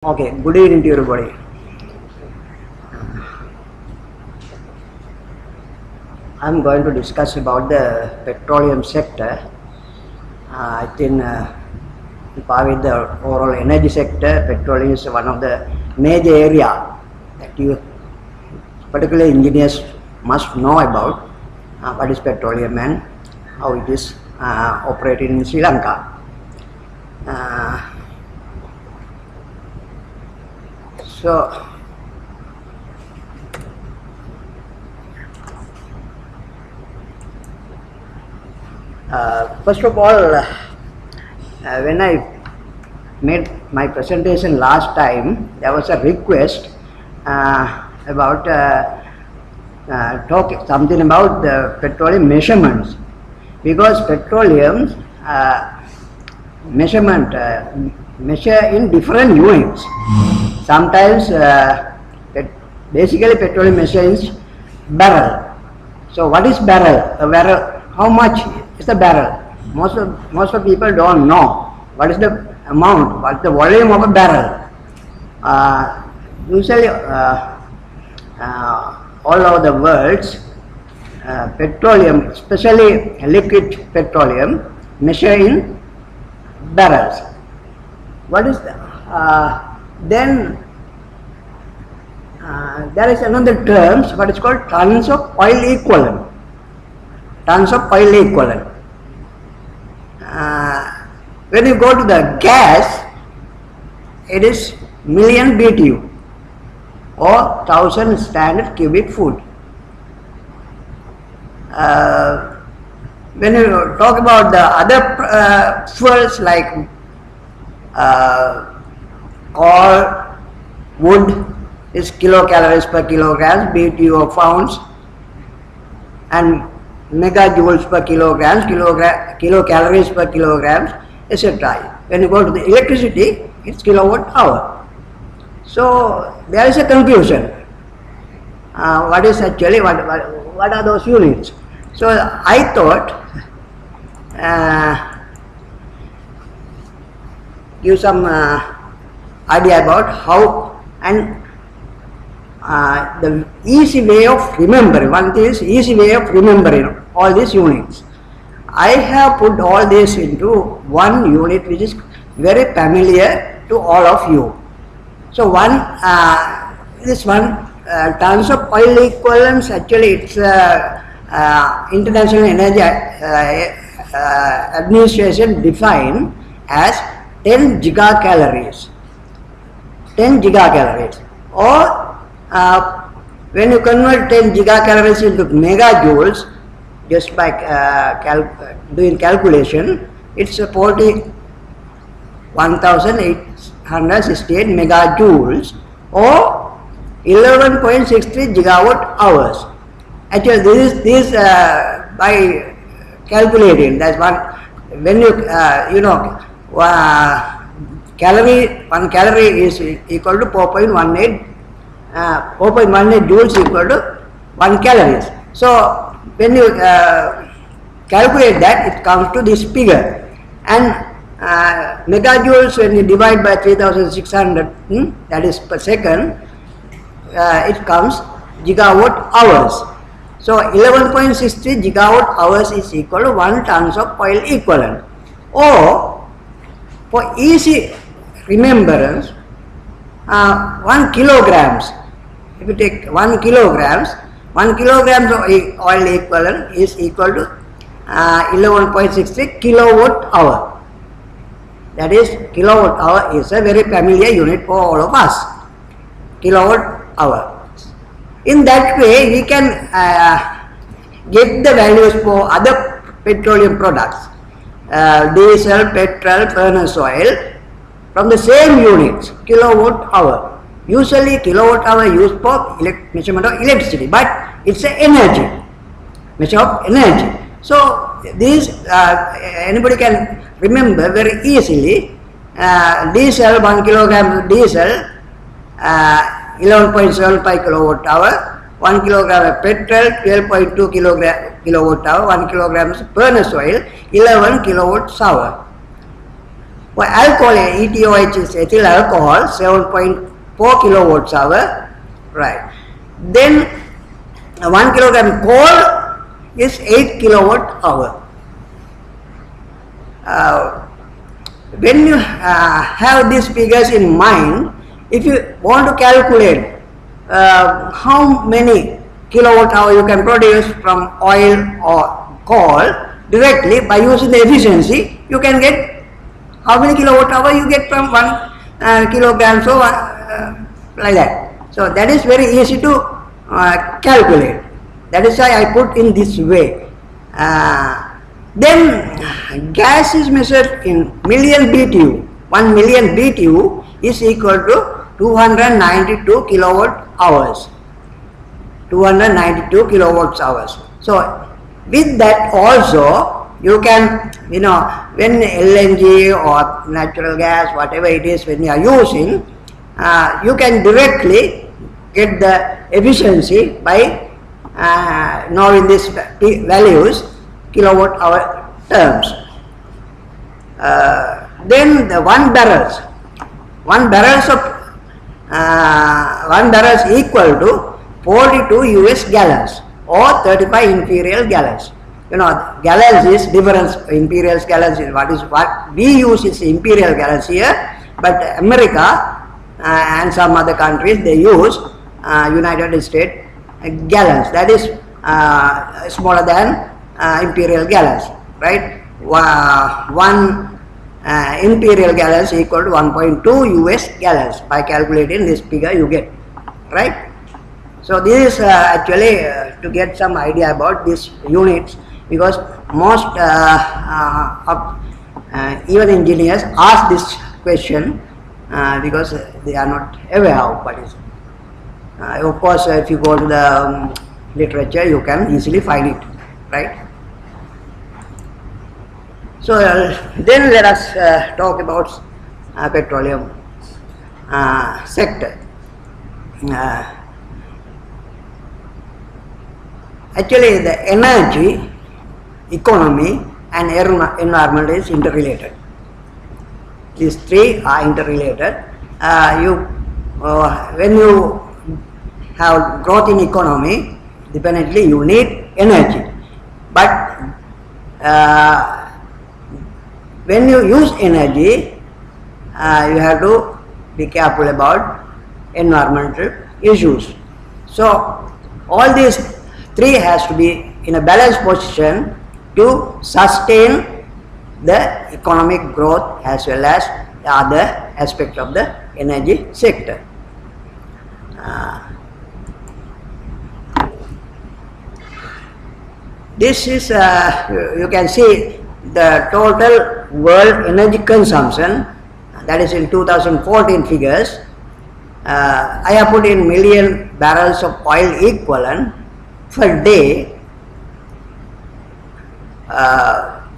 Okay, good evening to everybody. I'm going to discuss about the petroleum sector. I think with the overall energy sector, petroleum is one of the major area that you, particularly engineers, must know about. What is petroleum and how it is operated in Sri Lanka. First of all, when I made my presentation last time, there was a request about talking something about the petroleum measurements, because petroleum measurement measure in different units. Sometimes basically petroleum measures barrel. So what is barrel? A barrel, how much is the barrel? Most of people don't know what is the amount, what is the volume of a barrel. Usually all over the world, petroleum, especially liquid petroleum, measure in barrels. What is then there is another term, what is called tons of oil equivalent. Tons of oil equivalent. When you go to the gas, it is million BTU or 1000 standard cubic foot. When you talk about the other fuels like coal, wood is kilocalories per kilogram, BTU of pounds, and megajoules per kilograms, kilocalories per kilograms, etc. When you go to the electricity, it's kilowatt hour. So there is a confusion. What is actually what are those units? So I thought give some idea about how and the easy way of remembering. One thing is easy way of remembering all these units. I have put all this into one unit which is very familiar to all of you. So this one tons of oil equivalents, actually it's International Energy Administration defined as 10 gigacalories. 10 gigacalories. Or when you convert 10 gigacalories into megajoules, just by doing calculation, it's 41,868 megajoules or 11.63 gigawatt hours. Actually, this by calculating, that's one. When you one calorie is equal to 4.18 joules equal to 1 calories. So when you calculate that, it comes to this figure. And megajoules, when you divide by 3600, that is per second, it comes gigawatt hours. So 11.63 gigawatt hours is equal to 1 tons of oil equivalent. Or for easy remembrance, 1 kilograms. If you take 1 kilograms of oil equivalent is equal to 11.63 kilowatt hour. That is, kilowatt hour is a very familiar unit for all of us. Kilowatt hour. In that way, we can get the values for other petroleum products, diesel, petrol, furnace oil, from the same units, kilowatt hour. Usually kilowatt hour used for measurement of electricity, but it's an energy, measure of energy. So this anybody can remember very easily. Diesel, 1 kilogram of diesel, 11.75 kilowatt hour. 1 kilogram of petrol, 12.2 kilowatt hour. 1 kilogram of furnace oil, 11 kilowatt hour. For alcohol, ETOH is ethyl alcohol, 7.4 kilowatts hour, right. Then 1 kilogram coal is 8 kilowatt hour. When you have these figures in mind, if you want to calculate how many kilowatt hour you can produce from oil or coal directly by using the efficiency, you can get how many kilowatt hour you get from 1 kilogram, so like that. So that is very easy to calculate. That is why I put in this way. Then gas is measured in million BTU. 1 million BTU is equal to 292 kilowatt hours. 292 kilowatts hours. So with that also you can, when LNG or natural gas, whatever it is, when you are using, you can directly get the efficiency by knowing these values, kilowatt hour terms. Then the 1 barrels is equal to 42 US gallons or 35 imperial gallons. Gallons is difference. Imperial gallons is what we use is imperial gallons here, but America and some other countries, they use United States gallons. That is smaller than imperial gallons, right? 1 imperial gallons equal to 1.2 US gallons. By calculating this figure you get, right? So this is actually to get some idea about these units, because most even engineers ask this question because they are not aware of what is. Of course, if you go to the literature, you can easily find it, right? So then let us talk about petroleum sector. Actually, the energy, economy and environment is interrelated. These three are interrelated. When you have growth in economy, definitely you need energy. But when you use energy, you have to be careful about environmental issues. So all these three has to be in a balanced position to sustain the economic growth as well as the other aspects of the energy sector. This is, you can see the total world energy consumption, that is in 2014 figures. I have put in million barrels of oil equivalent per day.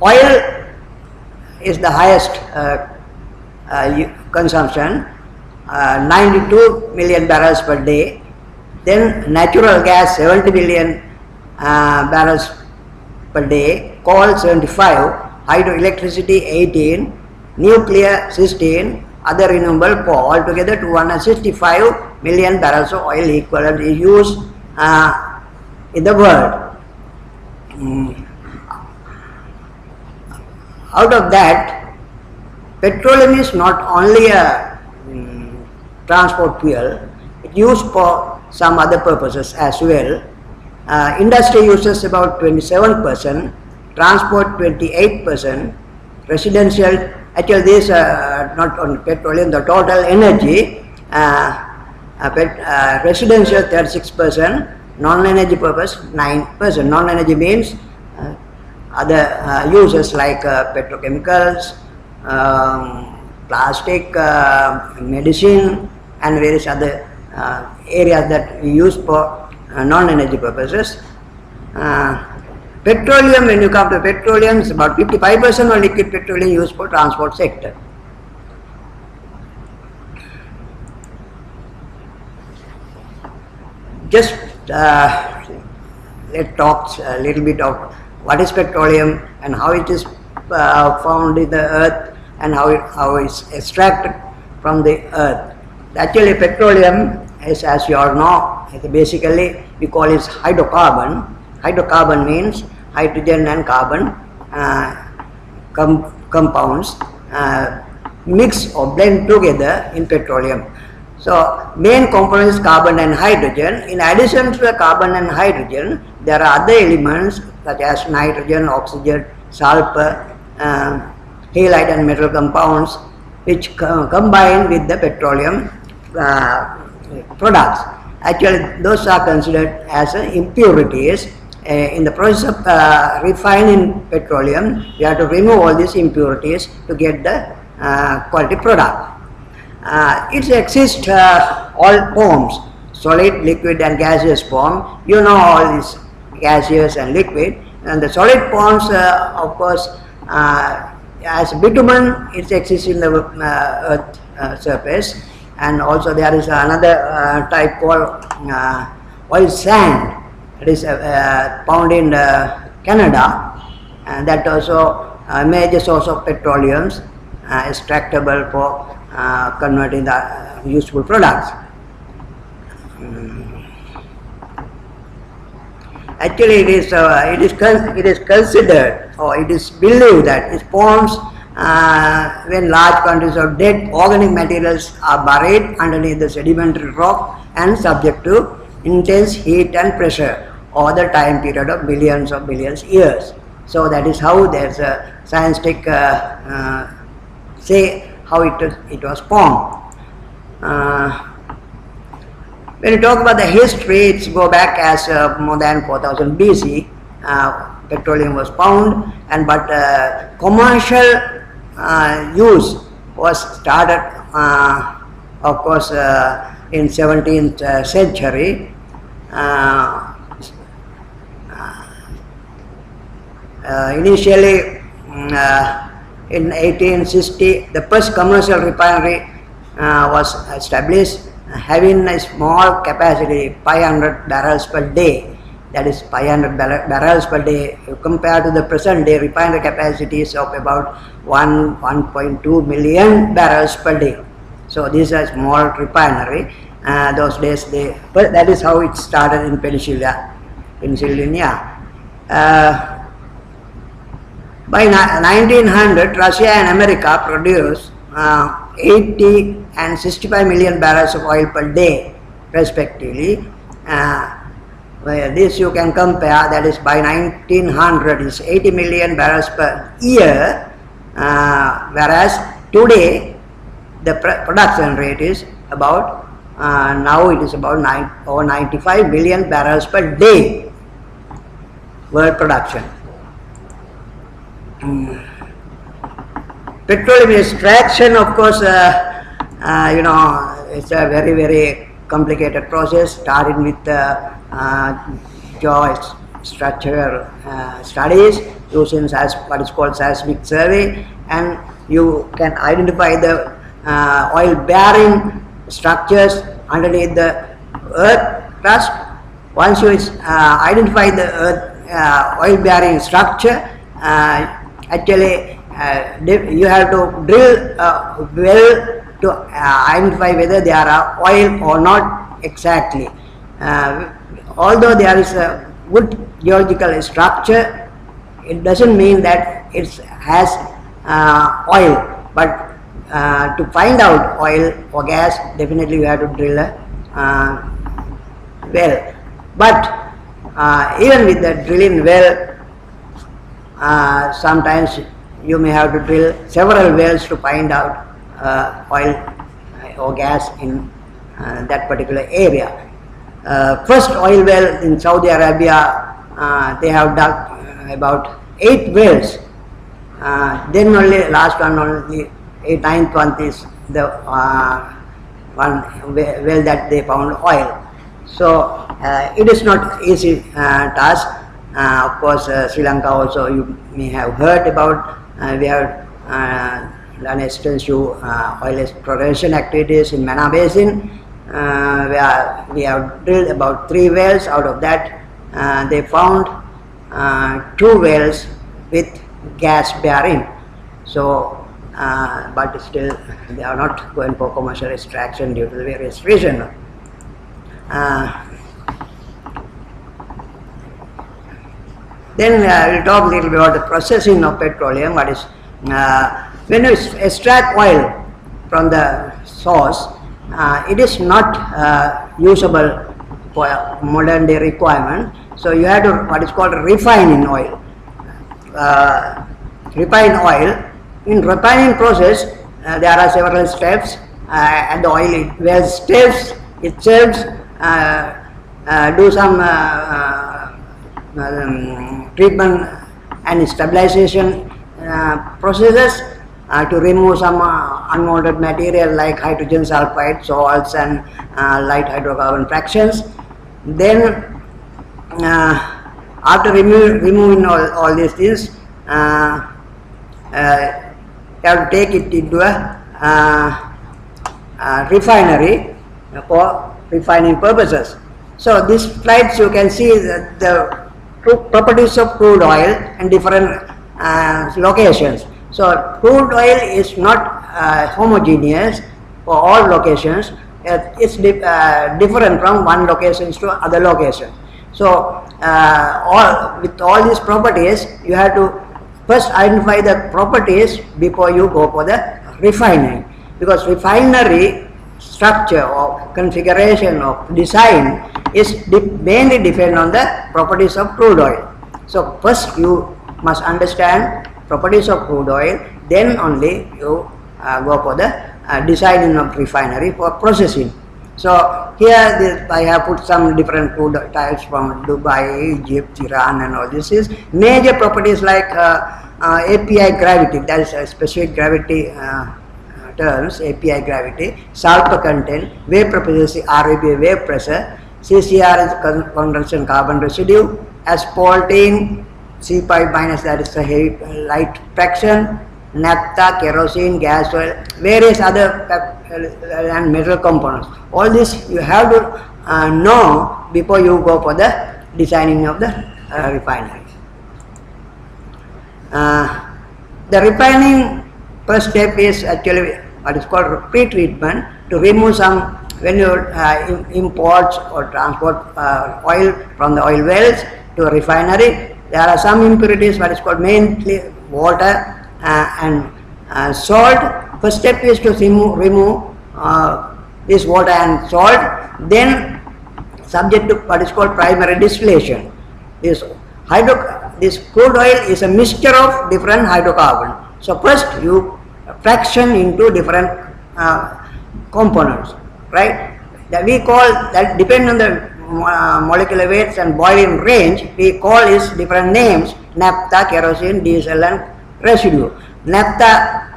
Oil is the highest consumption, 92 million barrels per day. Then natural gas 70 million barrels per day, coal 75, hydroelectricity 18, nuclear 16, other renewable 4. Altogether 265 million barrels of oil equivalent is used in the world. Out of that, petroleum is not only a transport fuel, it's used for some other purposes as well. Industry uses about 27%, transport 28%, residential, actually this not on petroleum, the total energy, residential 36%, non-energy purpose 9%. Non-energy means other uses like petrochemicals, plastic, medicine and various other areas that we use for non-energy purposes. Petroleum, when you come to petroleum, it's about 55% of liquid petroleum used for transport sector. Just let's talk a little bit of what is petroleum and how it is found in the earth and how it's extracted from the earth. Actually, petroleum is, as you all know, basically we call it hydrocarbon. Hydrocarbon means hydrogen and carbon compounds mix or blend together in petroleum. So main components carbon and hydrogen. In addition to the carbon and hydrogen, there are other elements such as nitrogen, oxygen, sulfur, halide and metal compounds which combine with the petroleum products. Actually, those are considered as impurities. In the process of refining petroleum, you have to remove all these impurities to get the quality product. It exists all forms, solid, liquid and gaseous form. You know all these gaseous and liquid. And the solid forms, of course, as bitumen, it exists in the earth surface. And also there is another type called oil sand. It is found in Canada, and that also a major source of petroleums extractable for converting the useful products. Actually, it is considered, or it is believed that it forms when large quantities of dead organic materials are buried underneath the sedimentary rock and subject to intense heat and pressure over the time period of billions of years. So that is how there's a scientific say how it was formed. When you talk about the history, it's go back as more than 4000 BC. Petroleum was found, and but commercial use was started, of course, in 17th century. Initially, in 1860, the first commercial refinery was established, having a small capacity, 500 barrels per day. That is 500 barrels per day compared to the present day refinery capacities of about 1.2 million barrels per day. So this is a small refinery. Those days, but that is how it started in Pennsylvania. By 1900, Russia and America produced 80 and 65 million barrels of oil per day, respectively. This you can compare, that is by 1900 is 80 million barrels per year, whereas today the production rate is about, now it is about 95 million barrels per day, world production. Petroleum extraction, of course, it's a very, very complicated process, starting with structural studies using what is called seismic survey, and you can identify the oil-bearing structures underneath the earth crust. Once you identify the oil-bearing structure, actually you have to drill a well to identify whether there are oil or not exactly. Although there is a good geological structure, it doesn't mean that it has oil. But to find out oil or gas, definitely you have to drill a well. But even with the drilling well, sometimes you may have to drill several wells to find out oil or gas in that particular area. First oil well in Saudi Arabia, they have dug about 8 wells. Then only last one, only 9th one is the one well that they found oil. So it is not easy task. Of course, Sri Lanka also you may have heard about. We have done extensive oil exploration activities in Mana Basin, where we have drilled about 3 wells. Out of that, they found 2 wells with gas bearing. So but still they are not going for commercial extraction due to the various reasons. Then we'll talk a little bit about the processing of petroleum. What is when you extract oil from the source, it is not usable for modern day requirement. So you have to what is called refining oil. Refine oil. In refining process, there are several steps, and the oil well steps itself do some treatment and stabilization processes to remove some unwanted material like hydrogen sulfide, salts, and light hydrocarbon fractions. Then, after removing all these things, you have to take it into a refinery for refining purposes. So these slides you can see the properties of crude oil in different locations. So crude oil is not homogeneous for all locations. It's different from one location to other location. So with all these properties, you have to first identify the properties before you go for the refining, because refinery structure or configuration of design is mainly depend on the properties of crude oil. So first you must understand properties of crude oil, then only you go for the designing of refinery for processing. So here I have put some different crude types from Dubai, Egypt, Iran, and all this is major properties like API gravity, that is a specific gravity terms, API gravity, sulfur content, vapor pressure, RAB vapor pressure, CCR is condensation carbon residue, asphaltene, C5 minus, that is a heavy light fraction, naphtha, kerosene, gas oil, various other and metal components. All this you have to know before you go for the designing of the refinery. The refining first step is actually what is called pre-treatment, to remove some, when you import or transport oil from the oil wells to a refinery, there are some impurities what is called mainly water and salt. First step is to remove this water and salt, then subject to what is called primary distillation. This crude oil is a mixture of different hydrocarbons. So first you fraction into different components, right? That we call, that depend on the molecular weights and boiling range, we call is different names: naphtha, kerosene, diesel, and residue. Naphtha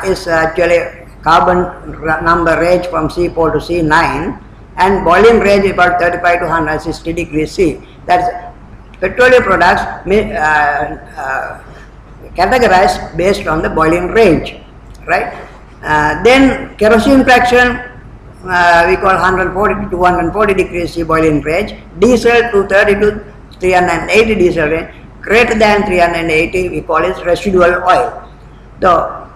is actually carbon number range from C4 to C9, and boiling range about 35 to 160 degrees C. That's petroleum products categorized based on the boiling range, right? Then kerosene fraction we call 140 to 240 degrees C boiling range. Diesel 230 to 380 diesel range. Greater than 380 we call it residual oil. So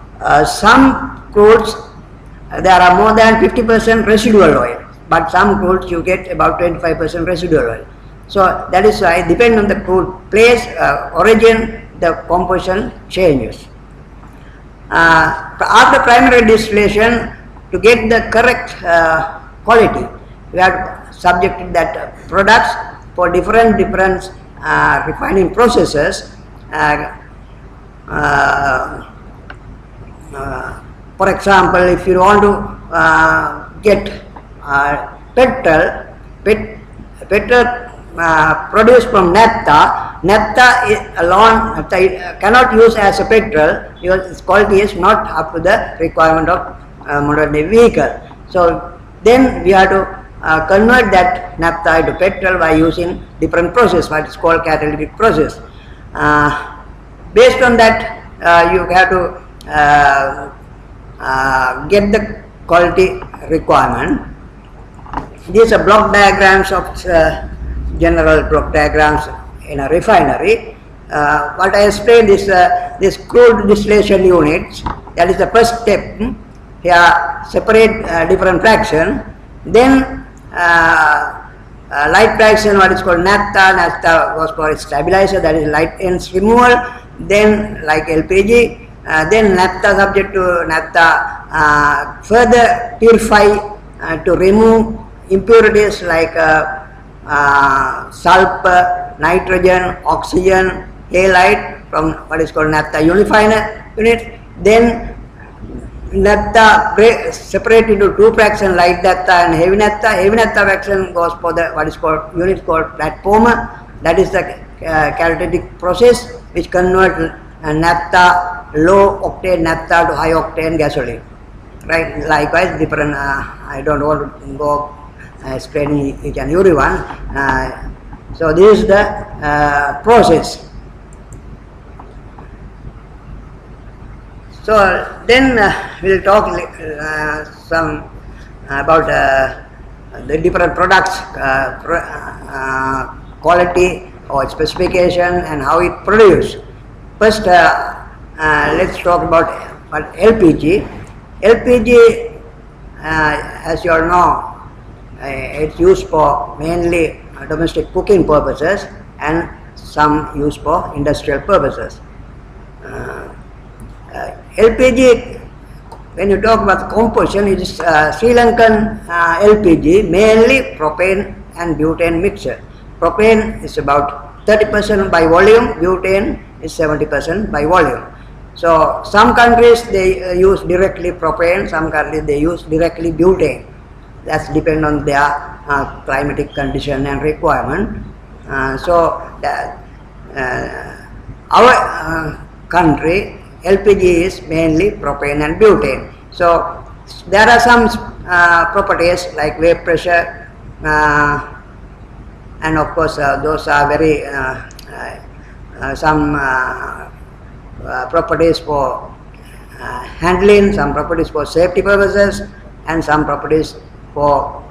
some crudes there are more than 50% residual oil, but some crudes you get about 25% residual oil. So that is why, depending on the crude place, origin, the composition changes. After primary distillation, to get the correct quality, we have subjected that products for different refining processes. For example, if you want to get petrol produced from naphtha, alone cannot use as a petrol because its quality is not up to the requirement of modern day vehicle. So then we have to convert that naphtha to petrol by using different process, what is called catalytic process. Based on that, you have to get the quality requirement. These are block diagrams of general block diagrams in a refinery. What I explained is this crude distillation units. That is the first step. Here separate different fraction. Then light fraction, what is called naphtha. Naphtha was for stabilizer, that is light ends removal. Then like LPG, then naphtha subject to naphtha further purify to remove impurities like sulfur, nitrogen, oxygen, halide from what is called naphtha unifiner unit. Then naphtha separate into two fractions, light naphtha and heavy naphtha. Heavy naphtha fraction goes for the what is called unit called platformer. That is the catalytic process which converts naphtha, low octane naphtha to high octane gasoline. Right? Likewise, different. I don't want to go explaining each and every one. So this is the process. So then we'll talk some about the different products, quality or specification and how it produced. First, let's talk about LPG. LPG, as you all know, it's used for mainly domestic cooking purposes and some used for industrial purposes. LPG, when you talk about composition, it is Sri Lankan LPG, mainly propane and butane mixture. Propane is about 30% by volume, butane is 70% by volume. So some countries they use directly propane, some countries they use directly butane. That's depend on their climatic condition and requirement. Our country LPG is mainly propane and butane. So there are some properties like wave pressure, and of course those are very some properties for handling, some properties for safety purposes, and some properties for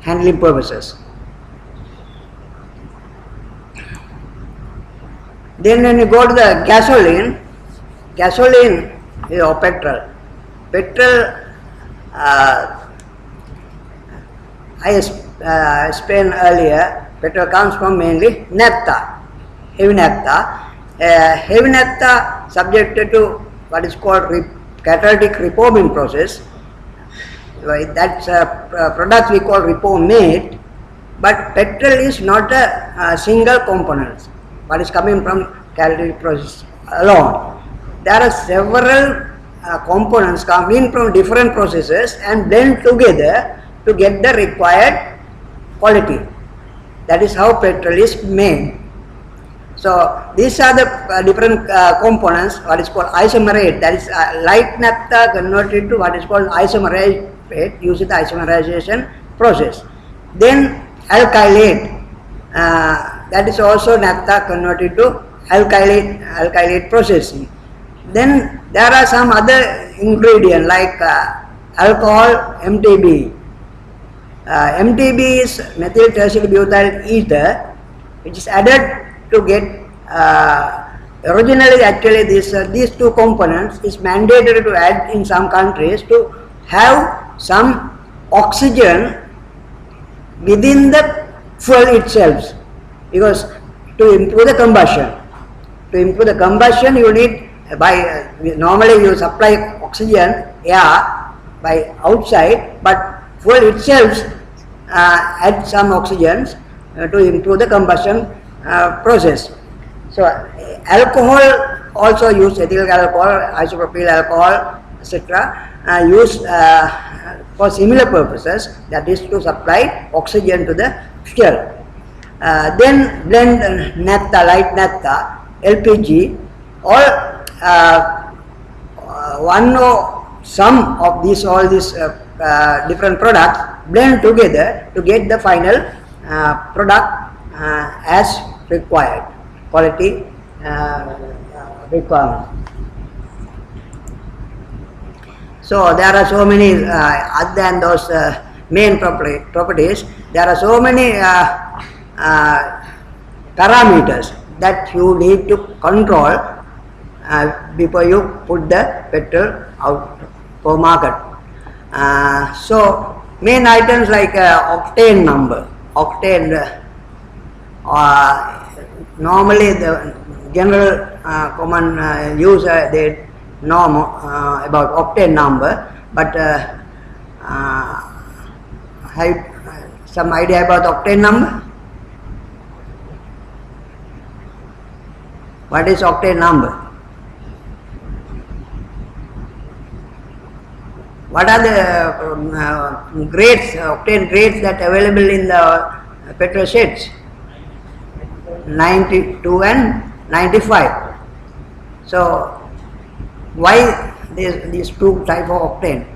handling purposes. Then when you go to the gasoline is or petrol. Petrol, I explained earlier, petrol comes from mainly naphtha, heavy naphtha. Heavy naphtha subjected to what is called catalytic reforming process. That's a product we call reformate, but petrol is not a single component. What is coming from catalytic process alone. There are several components coming from different processes and blend together to get the required quality. That is how petrol is made. So these are the different components. What is called isomerate, that is light naphtha converted to what is called isomerate using the isomerization process. Then alkylate, that is also naphtha converted to alkylate processing. Then there are some other ingredients like alcohol, MTB. MTB is methyl tertiary butyl ether, which is added to get originally actually these two components is mandatory to add in some countries to have some oxygen within the fuel itself, because to improve the combustion. To improve the combustion you need normally you supply oxygen air by outside, but fuel itself adds some oxygens to improve the combustion process. So alcohol also used, ethyl alcohol, isopropyl alcohol, etc. Used for similar purposes, that is to supply oxygen to the fuel. Then blend naphtha, light naphtha, LPG, or one or some of all these different products blend together to get the final product as required, quality requirement. So there are so many other than those main properties, there are so many parameters that you need to control before you put the petrol out for market. So main items like octane number. Octane, normally the general common user they know about octane number, but have some idea about octane number? What is octane number? What are the grades, octane grades that are available in the petrol sheds? 92 and 95. So why these two type of octane?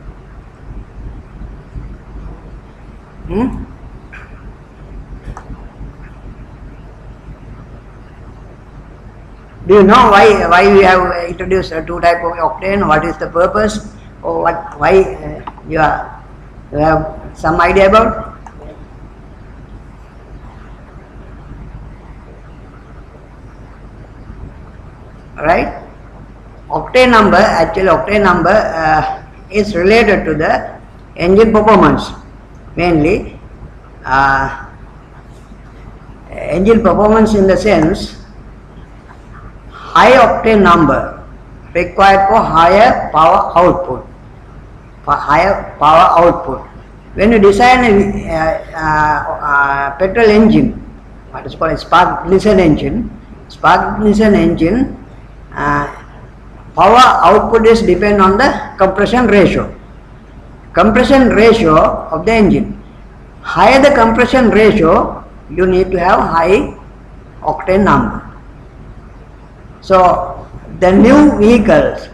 Do you know why we have introduced two type of octane? What is the purpose, or what? Why you have some idea about? Right? Octane number, actually octane number is related to the engine performance, mainly engine performance in the sense high octane number required for higher power output. When you design a petrol engine, what is called a spark ignition engine, power output is depend on the compression ratio of the engine. Higher the compression ratio, you need to have high octane number. So the new vehicles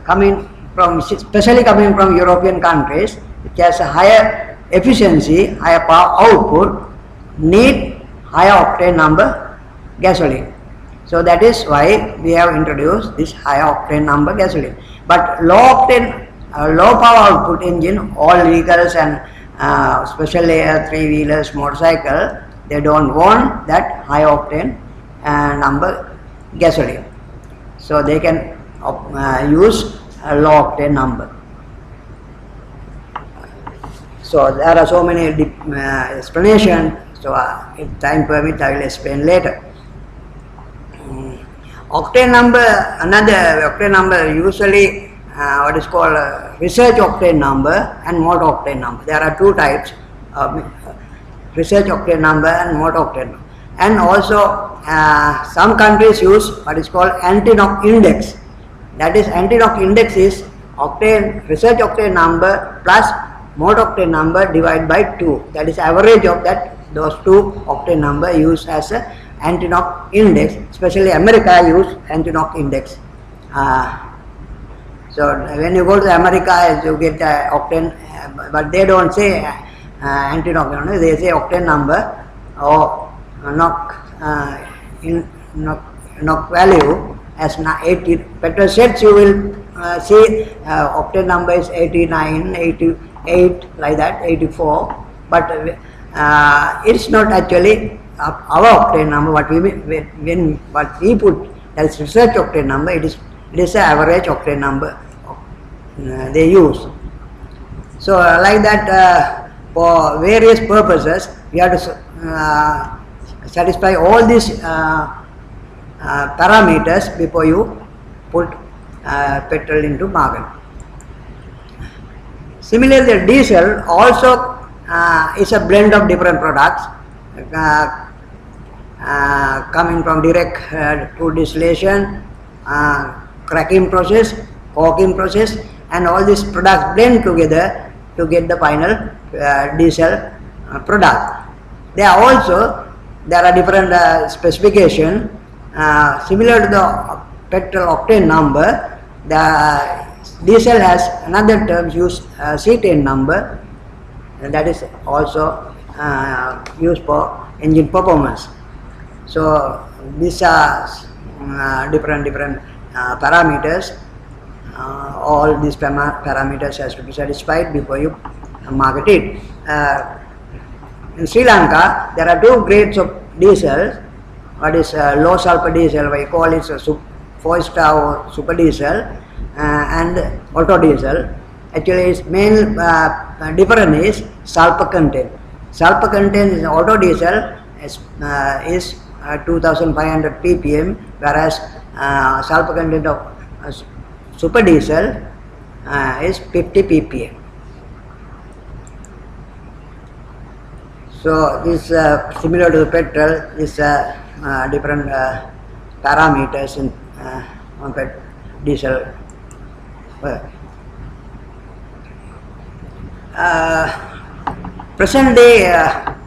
especially coming from European countries, which has a higher efficiency, higher power output, need higher octane number gasoline. So that is why we have introduced this high octane number gasoline. But low octane, low power output engine, all vehicles and especially three-wheelers, motorcycle, they don't want that high octane number gasoline. So they can use a low octane number. So there are so many explanations. So if time permits, I will explain later. Octane number, another octane number usually what is called research octane number and motor octane number. There are two types, research octane number and motor octane number. And also some countries use what is called anti-knock index. That is, anti-knock index is octane, research octane number plus motor octane number divided by 2. That is average of those two octane number used as a anti-knock index. Especially America use anti-knock index. So when you go to America, you get octane, but they don't say anti-knock number. They say octane number or knock value as 80. Petrol sheds you will see octane number is 89, 88, like that, 84. But it's not actually our octane number. What we put as research octane number, it is an average octane number they use. So like that, for various purposes, we have to satisfy all these parameters before you put petrol into market. Similarly, the diesel also is a blend of different products coming from direct to distillation, cracking process, coking process, and all these products blend together to get the final diesel product. There are different specifications similar to the petrol octane number. The diesel has another term used cetane number, and that is also used for engine performance. So these are different parameters. All these parameters has to be satisfied before you market it. In Sri Lanka, there are two grades of diesel. What is low sulfur diesel? We call it 4-star or super diesel and auto diesel. Actually, its main difference is sulfur content. Sulfur content in auto diesel is 2500 ppm, whereas sulfur content of super diesel is 50 ppm. So this similar to the petrol, this different parameters in diesel. Present day,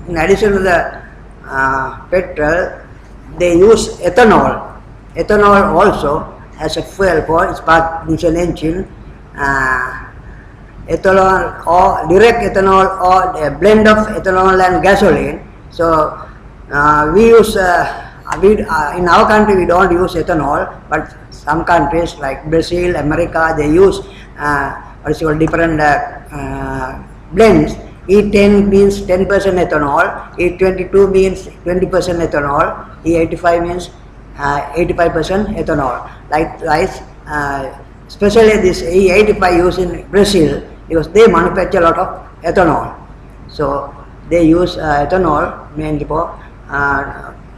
in addition to the petrol, they use ethanol. Ethanol also as a fuel for spark ignition engine. Ethanol or direct ethanol or a blend of ethanol and gasoline. So we use in our country we don't use ethanol, but some countries like Brazil, America, they use what is called different blends. E10 means 10% ethanol, E22 means 20% ethanol, E85 means 85% ethanol. Likewise, especially this E85 used in Brazil, because they manufacture a lot of ethanol. So they use ethanol mainly for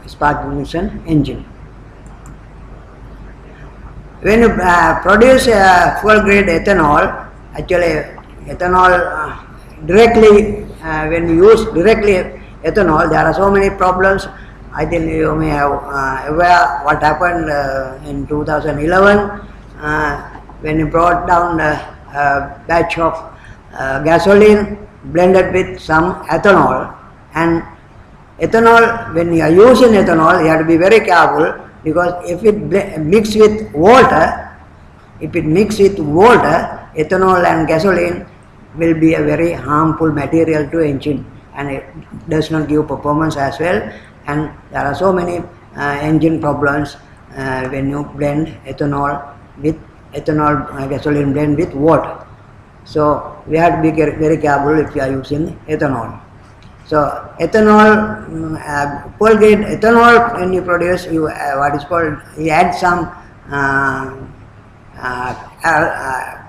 spark ignition engine. When you produce fuel grade ethanol, actually ethanol directly, when you use directly ethanol, there are so many problems. I think you may have aware what happened in 2011 when you brought down a batch of gasoline blended with some ethanol. And ethanol, when you are using ethanol, you have to be very careful, because if it mix with water, ethanol and gasoline will be a very harmful material to engine, and it does not give performance as well. And there are so many engine problems when you blend gasoline blend with water. So we have to be very careful if you are using ethanol. So ethanol, fuel grade ethanol, when you produce, you you add some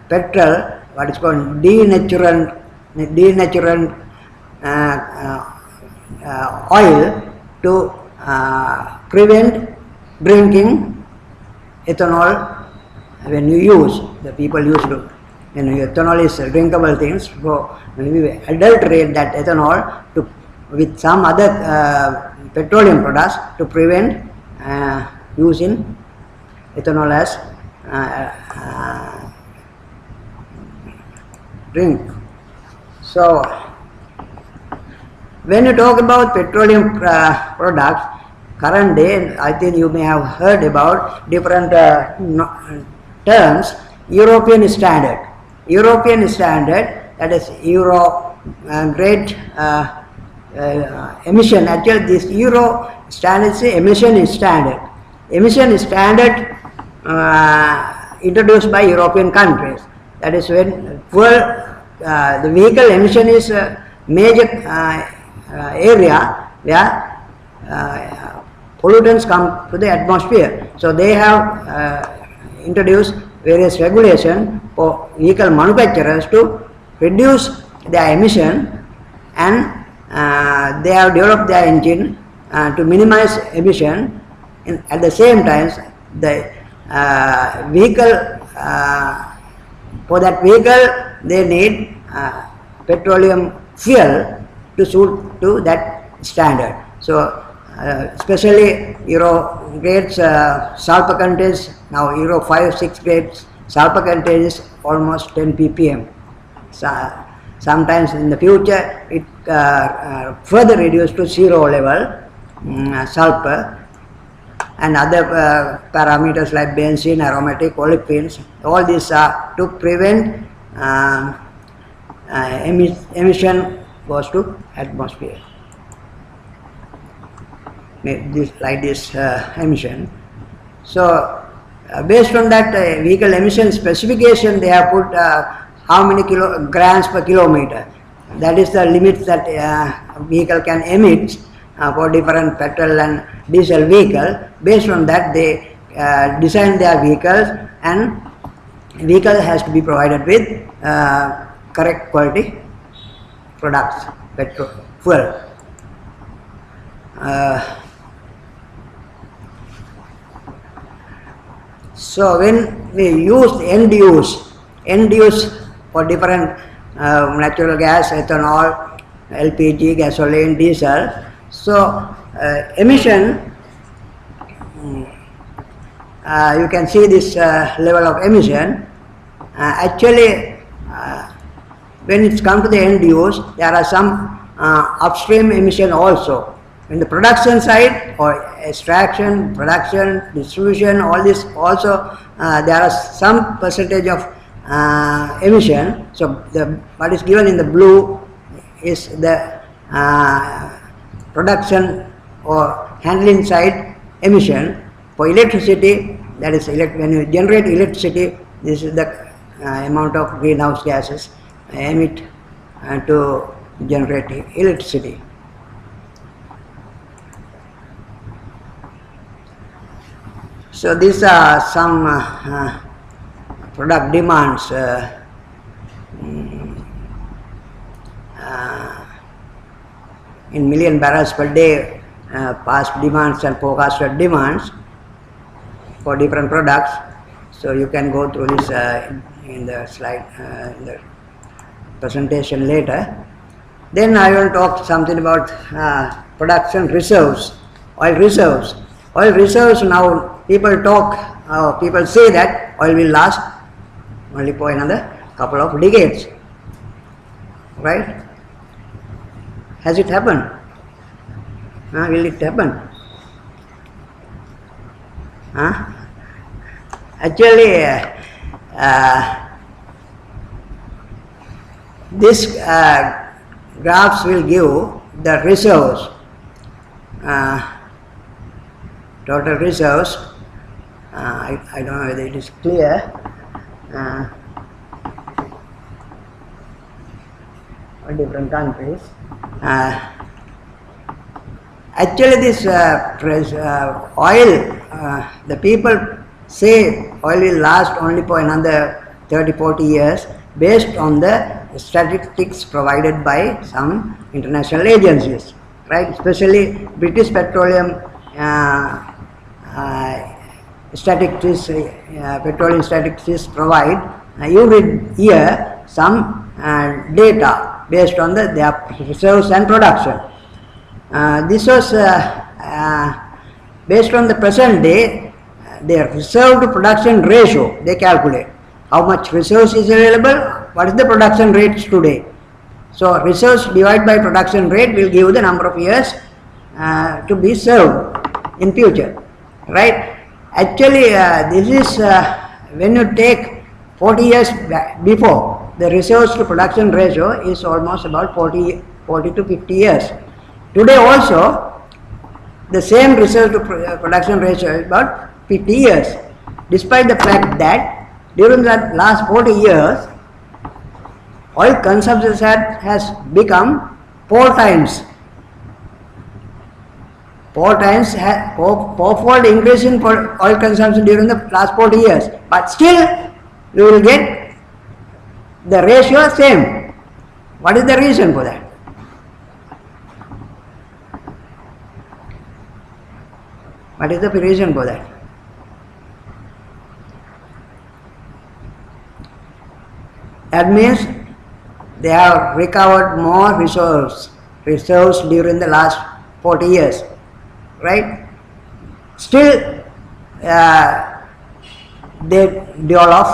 petrol, what is called denaturant oil to prevent drinking ethanol when you use. The people used to, ethanol is drinkable things, so when we adulterate that ethanol with some other petroleum products to prevent using ethanol as drink. So when you talk about petroleum products, current day, I think you may have heard about different terms. European standard, that is Euro grade emission. Actually, this Euro standard is emission standard. Emission standard introduced by European countries. That is when the vehicle emission is a major area where pollutants come to the atmosphere. So they have introduced various regulations for vehicle manufacturers to reduce their emission, and they have developed their engine to minimize emission. At the same time, the vehicle, for that vehicle, they need petroleum fuel to suit to that standard. So especially Euro grades sulfur contains, now Euro 5, 6 grades sulfur contains almost 10 ppm. So sometimes in the future it further reduced to 0 level sulfur, and other parameters like benzene, aromatic, olefins. All these are to prevent emission goes to atmosphere. This emission. So based on that vehicle emission specification, they have put how many grams per kilometer. That is the limit that vehicle can emit for different petrol and diesel vehicle. Based on that, they design their vehicles, and vehicle has to be provided with correct quality products, petrol, fuel. So when we use end use for different natural gas, ethanol, LPG, gasoline, diesel. So emission, you can see this level of emission. Actually, when it's come to the end use, there are some upstream emission also. In the production side, or extraction, production, distribution, all this also, there are some percentage of emission. So what is given in the blue is the production or handling side emission. For electricity, that is when you generate electricity, this is the amount of greenhouse gases emit to generate electricity. So these are some product demands in million barrels per day, past demands and forecasted demands for different products. So you can go through this in the slide, in the presentation later. Then I will talk something about production reserves, oil reserves. Oil reserves, now people say that oil will last only for another couple of decades, right? Has it happened? Will it happen? Actually, this graphs will give the reserves, total reserves. I don't know whether it is clear. For different countries. Actually, this oil, the people say oil will last only for another 30-40 years based on the statistics provided by some international agencies, right? Especially British Petroleum statistics, petroleum statistics provide every year some data based on their reserves and production. This was based on the present day, their reserve to production ratio, they calculate how much reserves is available, what is the production rates today. So reserves divided by production rate will give the number of years to be served in future, right? Actually, this is when you take 40 years before, the reserves to production ratio is almost about 40 to 50 years. Today also, the same reserve to production ratio is about 50 years, despite the fact that during the last 40 years, oil consumption has become fourfold increase in oil consumption during the last 40 years. But still, you will get the ratio same. What is the reason for that? What is the reason for that? That means they have recovered more reserves during the last 40 years, right? Still, they develop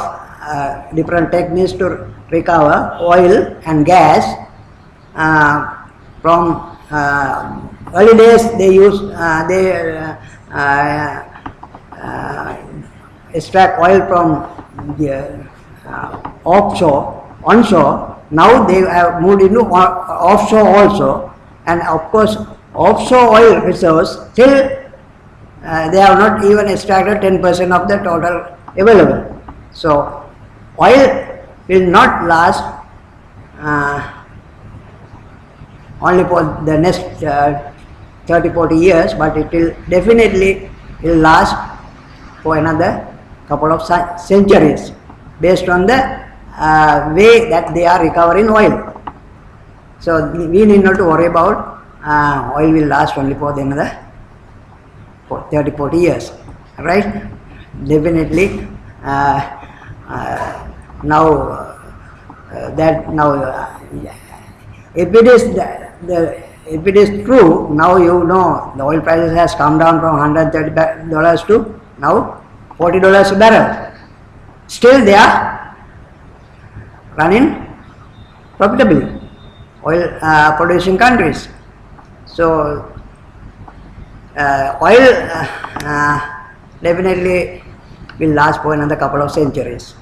different techniques to recover oil and gas. From early days, they extract oil from the offshore, onshore. Now they have moved into offshore also, and of course offshore oil reserves still they have not even extracted 10% of the total available. So oil will not last only for the next 30-40 years, but it will definitely last for another couple of centuries based on the way that they are recovering oil. So we need not to worry about oil will last only for another 30-40 years, right? Definitely now if it is if it is true, now you know the oil prices has come down from $130 to now $40 a barrel. Still they are running profitably, oil producing countries. So oil definitely will last for another couple of centuries.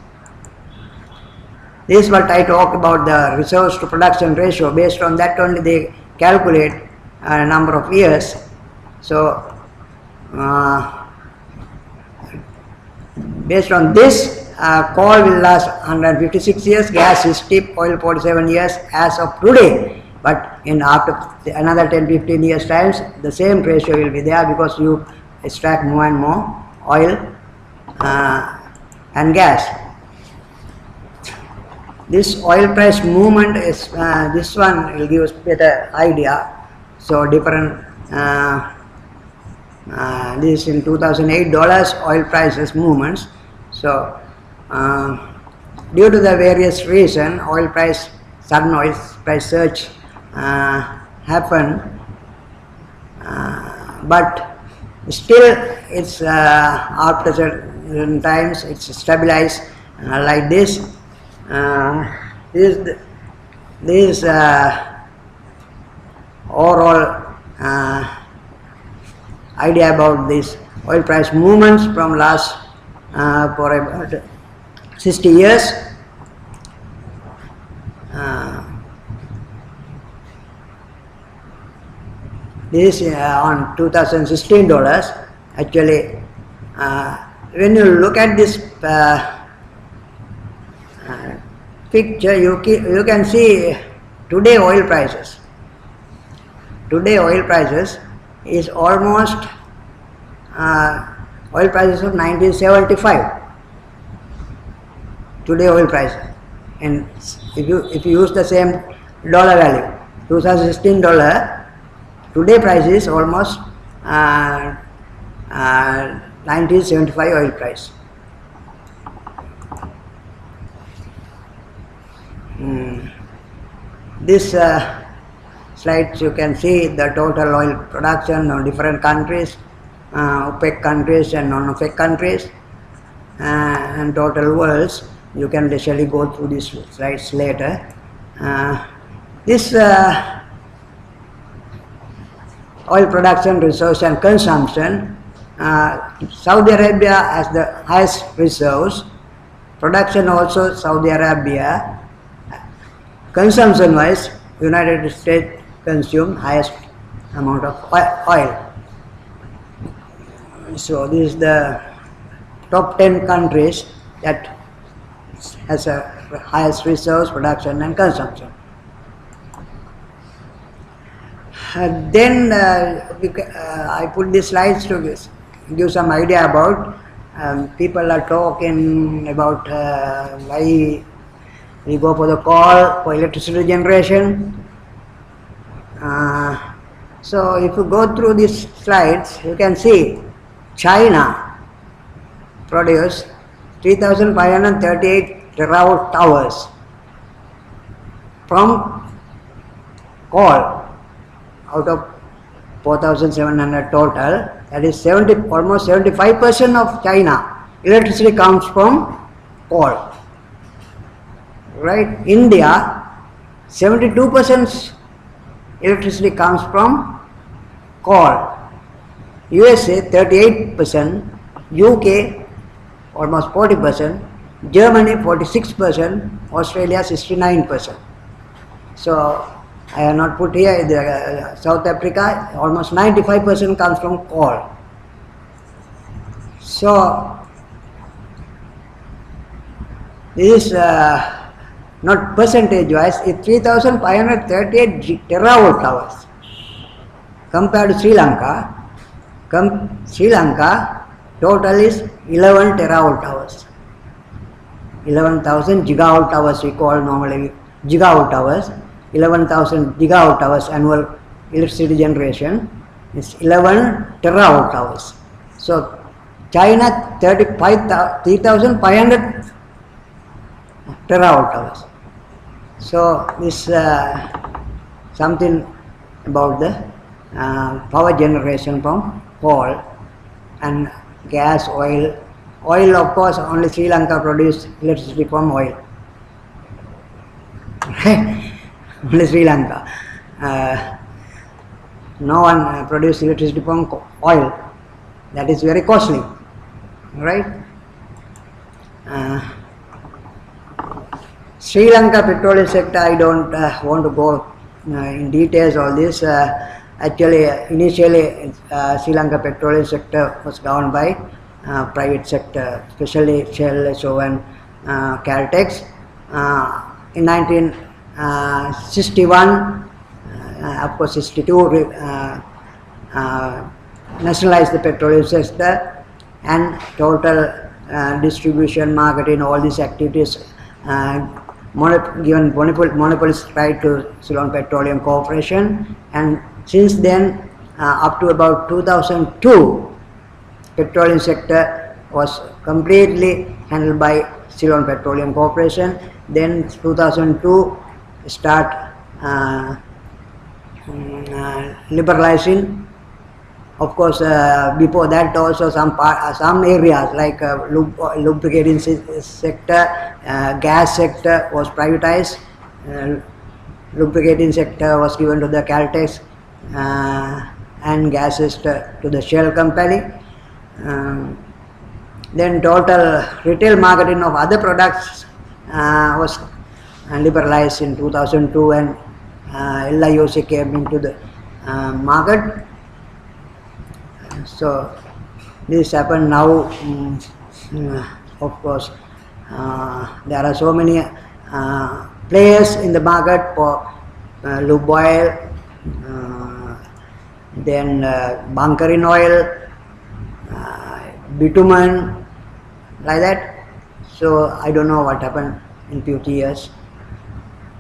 This is what I talk about the resource to production ratio. Based on that only they calculate a number of years. So based on this, coal will last 156 years, gas is cheap, oil 47 years as of today. But in after another 10-15 years times, the same ratio will be there because you extract more and more oil and gas. This oil price movement is this one will give us better idea. So different this in 2008 dollars oil prices movements. So due to the various reason, sudden oil price surge happened, but still it's after certain times it's stabilized like this. This overall idea about this oil price movements from last for about 60 years. This is on 2016 dollars. Actually, when you look at this picture, you can see today oil prices. Today oil prices is almost oil prices of 1975. Today oil price, and if you use the same dollar value, 2016 dollar, today price is almost 1975 oil price. This slides you can see the total oil production of different countries, OPEC countries and non-OPEC countries, and total worlds. You can literally go through these slides later. This oil production, resource and consumption. Saudi Arabia has the highest reserves. Production also Saudi Arabia. Consumption wise, United States consume highest amount of oil. So this is the top 10 countries that has a highest resource, production and consumption. Then I put these slides to give some idea about people are talking about why we go for the coal for electricity generation. So if you go through these slides, you can see China produced 3,538 terawatt hours from coal out of 4,700 total. That is almost 75% of China electricity comes from coal. Right? India, 72% electricity comes from coal. USA 38%, UK almost 40%, Germany 46%, Australia 69%. So I have not put here the South Africa, almost 95% comes from coal. So this is not percentage wise, it's 3,538 terawatt hours compared to Sri Lanka. Sri Lanka Total is 11 terawatt hours. 11,000 gigawatt hours we call normally gigawatt hours. 11,000 gigawatt hours annual electricity generation is 11 terawatt hours. So China 3,500 terawatt hours. So this something about the power generation from coal and gas, oil. Oil, of course, only Sri Lanka produce electricity from oil. Right? Only Sri Lanka. No one produce electricity from oil. That is very costly. Right? Sri Lanka petroleum sector, I don't want to go in details all this. Actually, initially, Sri Lanka petroleum sector was governed by private sector, especially Shell, SO and Caltex. In 1961, of course 62, nationalized the petroleum sector, and total distribution, marketing, all these activities given monopolist right to Ceylon Petroleum Corporation, and since then up to about 2002, petroleum sector was completely handled by Ceylon Petroleum Corporation. Then 2002 start liberalizing. Of course, before that also some areas like lubricating sector, gas sector was privatized. Lubricating sector was given to the Caltex, and gas sector to the Shell company. Then total retail marketing of other products was liberalized in 2002, and LIOC came into the market. So this happened now. Of course, there are so many players in the market for lube oil, then bunkering oil, bitumen, like that. So I don't know what happened in 50 years,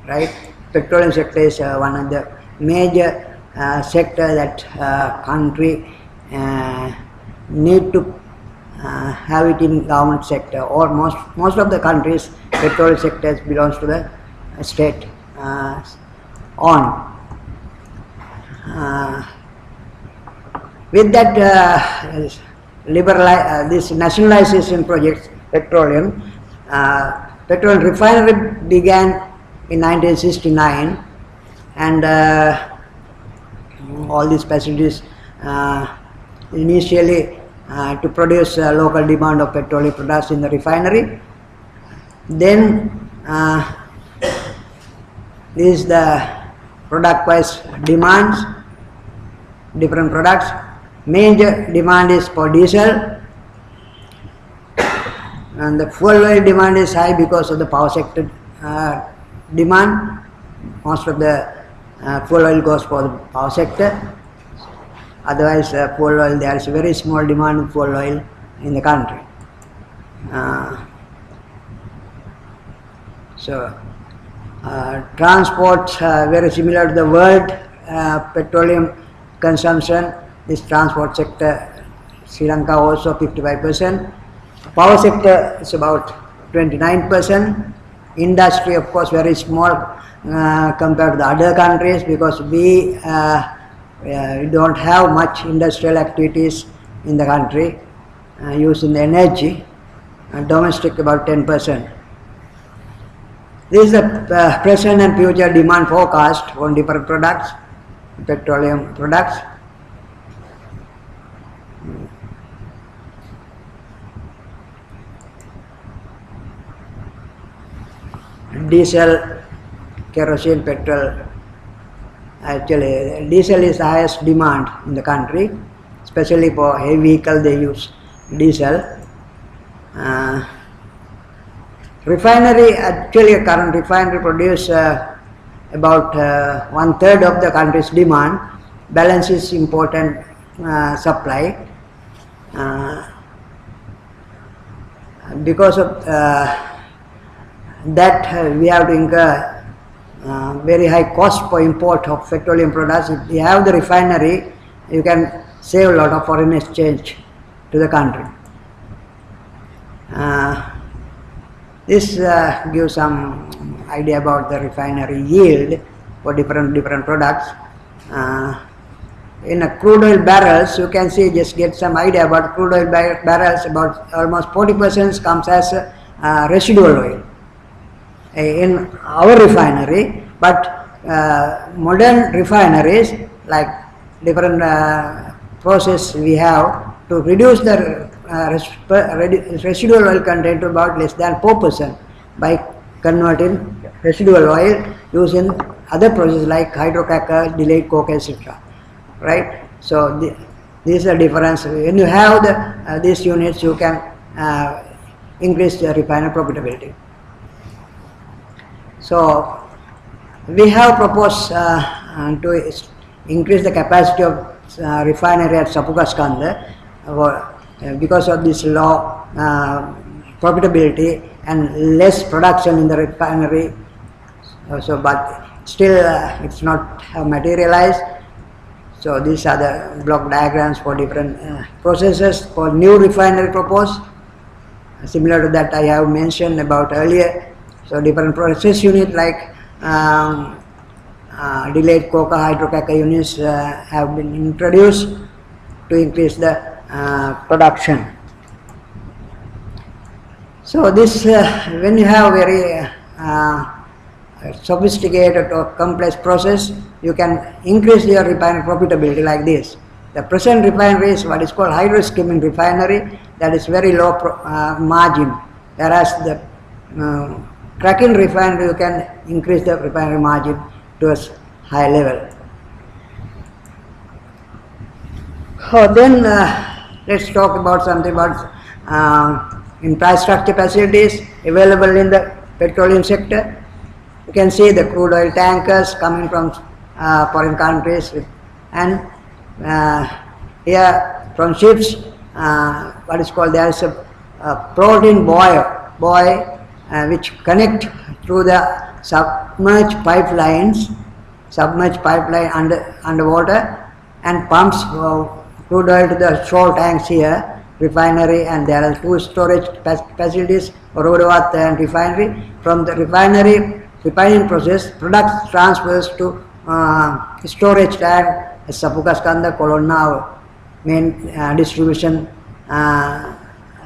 right? Petroleum sector is one of the major sector that country need to have it in government sector, or most of the countries petroleum sector belongs to the state on. With that this nationalization project, petroleum refinery began in 1969, and all these facilities initially to produce local demand of petroleum products in the refinery. Then this is the product-wise demands, different products. Major demand is for diesel, and the fuel oil demand is high because of the power sector demand. Most of the fuel oil goes for the power sector. Otherwise, fuel oil, there is a very small demand of fuel oil in the country. Transport, very similar to the world petroleum consumption. This transport sector, Sri Lanka also 55%. Power sector is about 29%. Industry, of course, very small compared to the other countries, because we don't have much industrial activities in the country using the energy. Domestic about 10%. This is the present and future demand forecast on different products, petroleum products. Diesel, kerosene, petrol. Actually, diesel is the highest demand in the country, especially for heavy vehicle they use diesel. Refinery, actually a current refinery produce about 1/3 of the country's demand, balances import and supply. because of that we have to incur very high cost for import of petroleum products. If you have the refinery, you can save a lot of foreign exchange to the country. This gives some idea about the refinery yield for different products. In a crude oil barrels, you can see, just get some idea about crude oil barrels. About almost 40% comes as residual oil in our refinery. But modern refineries, like different process we have to reduce the residual oil content to about less than 4% by converting residual oil using other processes like hydrocracker, delayed coke, etc. Right? So this is the difference. When you have these units, you can increase the refinery profitability. So we have proposed to increase the capacity of refinery at Sapugaskanda because of this low profitability and less production in the refinery. So, but still it's not materialized. So these are the block diagrams for different processes for new refinery proposed, similar to that I have mentioned about earlier. So different process unit like delayed coker, hydrocracker units have been introduced to increase the production. So this when you have very sophisticated or complex process, you can increase your refinery profitability like this. The present refinery is what is called hydroskimming refinery, that is very low margin, whereas the cracking refinery, you can increase the refinery margin to a high level. Then let's talk about something about infrastructure facilities available in the petroleum sector. You can see the crude oil tankers coming from foreign countries, and here from ships, what is called, there is a protein buoy which connect through the submerged pipeline underwater and pumps crude oil to the shore tanks here, refinery, and there are two storage facilities, Rodavat and refinery. From the refining process, products transfers to storage tank at Sapugaskanda, Kolonna, main distribution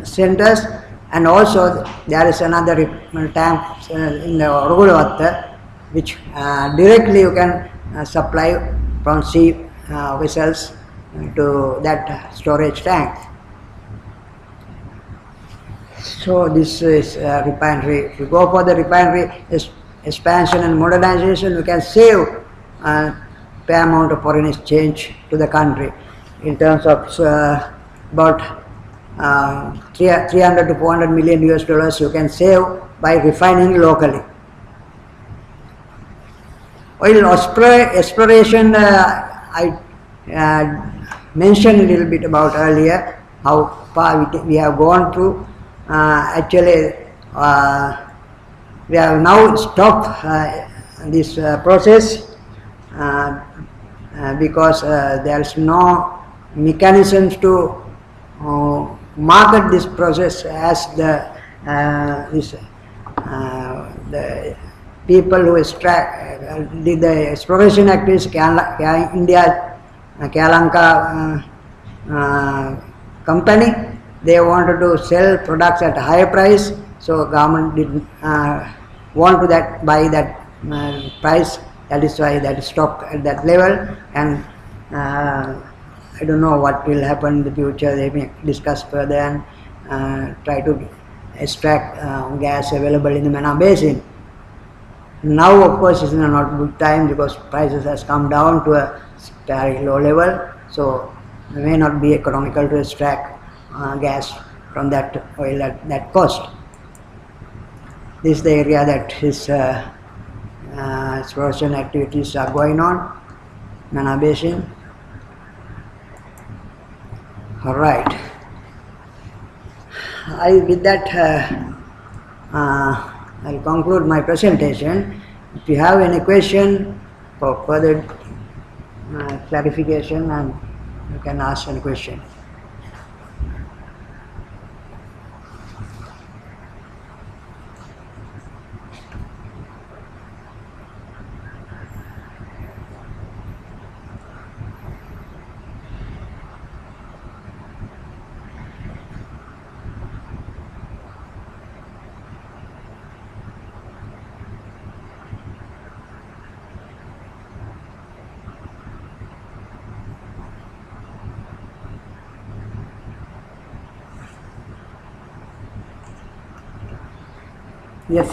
centers, and also there is another tank in the Rodavat, which directly you can supply from sea vessels to that storage tank. So this is refinery. If you go for the refinery expansion and modernization, you can save fair amount of foreign exchange to the country in terms of about 300 to 400 million US dollars you can save by refining locally. Oil exploration, I mentioned a little bit about earlier how far we have gone through. Actually, we have now stopped this process because there is no mechanisms to market this process as the people who did the exploration activities, India, Sri Lanka company, they wanted to sell products at a higher price, so government didn't want to buy that price. That is why that stopped at that level, and I don't know what will happen in the future. They may discuss further and try to extract gas available in the Mana Basin. Now, of course, is not a good time because prices has come down to a very low level, so it may not be economical to extract gas from that oil at that cost. This is the area that his exploration activities are going on, Mana Basin. Alright. With that, I'll conclude my presentation. If you have any question for further clarification, and you can ask any question. Yes.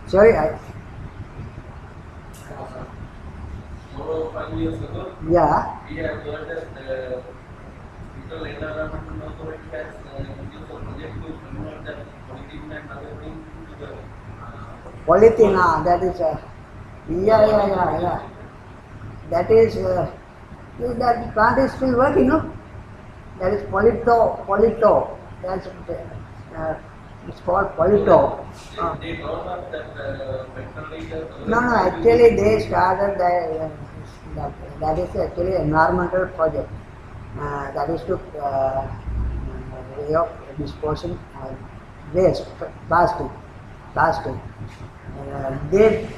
Sorry, 4 or 5 years ago, yeah. we have heard that the Central Environmental Authority has introduced a project to convert that polythene and other things into the Polythene, that is, yeah. That is, that plant is still working, no? That is polyto. That's it's called polyto. They brought up that petroleum. No, actually they started that is actually environmental project. That is to way of disposing waste, plastic. They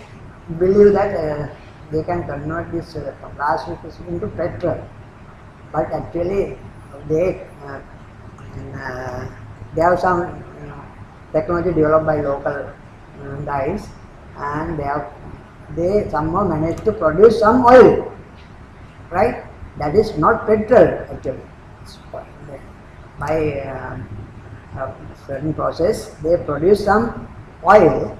believe that they can convert this plastic into petrol, but actually they they have some technology developed by local guys, and they somehow managed to produce some oil, right? That is not petrol actually. By a certain process, they produce some oil.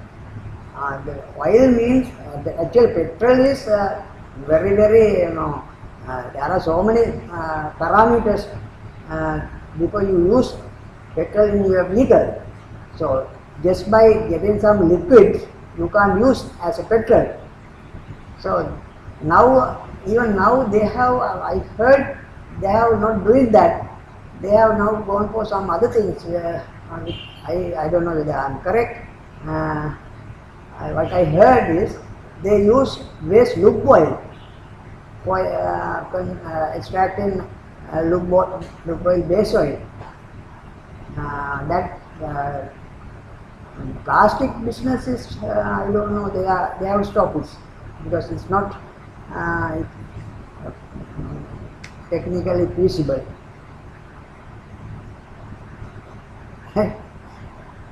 The oil means the actual petrol is very there are so many parameters before you use petrol in your vehicle. So just by getting some liquid, you can't use as a petrol. So now, even now they have, I heard they have not doing that. They have now gone for some other things. I don't know whether I am correct. What I heard is they use waste lube oil for extracting lube oil base oil. That plastic business is I don't know, they have stopped it because it's not technically feasible.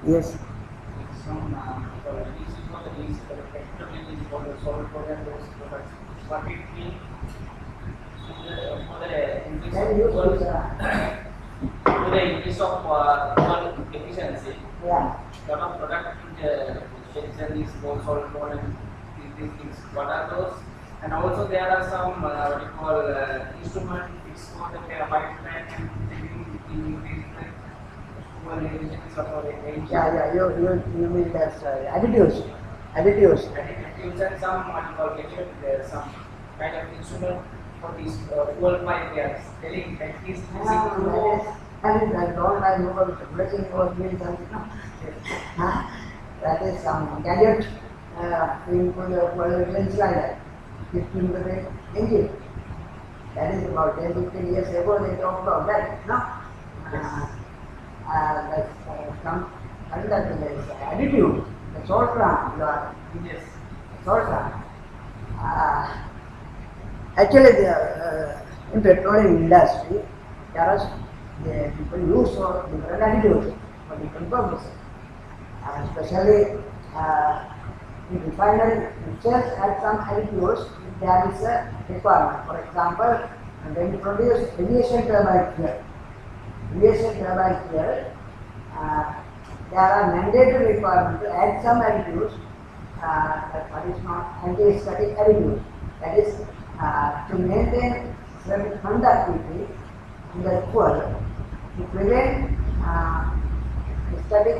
Yes. Some what it means for the increase of fuel efficiency. Yeah. Lot of product these low salt water and these things. What are those? And also there are some what you call instrument fixed for the pipeline and Yeah. You mean that's additives. Additives and some what you call there some kind of instrument for these fuel pipe. They are telling that is I don't I know breaking was being done. That is some gadget in the lens like into the engine. That is about 10-15 years ago they talked about that. No? That's some additive, the salt run, yes. salt run. Actually, in petroleum industry, there are people use different additives for different purposes. Especially in refinery itself has some additives if there is a requirement. For example, when you produce aviation turbine fuel, there are mandatory requirements to add some additives, that is not anti-static additives. That is to maintain certain conductivity in the fuel to prevent static